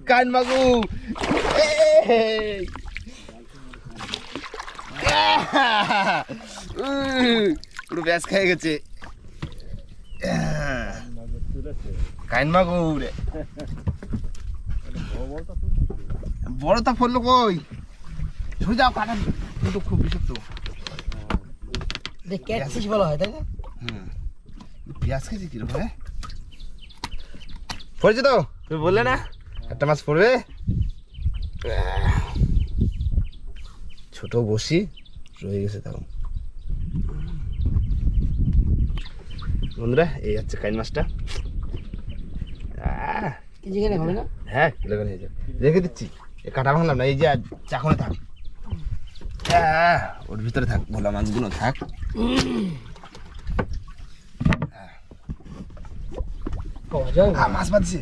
কান মাগু পুরো ব্যাস খেয়ে গেছে কান মাগু রে বড়টা পড়লো কই সোজা কাটা কিন্তু খুব বিষাক্ত ক্যাটফিশ বলা হয় তাই না? পেঁয়াজ খেয়েছি কিরকম হ্যাঁ পড়েছে তো তুমি বললে না একটা মাছ পড়বে ছোট বসি রয়ে গেছে তখন বন্ধুরা এই হচ্ছে কাইন মাছটা যেখানে হবে না হ্যাঁ কিলো করে হয়ে যাবে রেখে দিচ্ছি এ কাটা ভাঙলাম না এই যে চাকনে থাক ওর ভিতরে থাক ভোলা মাছগুলো থাক মাছ বাঁধছে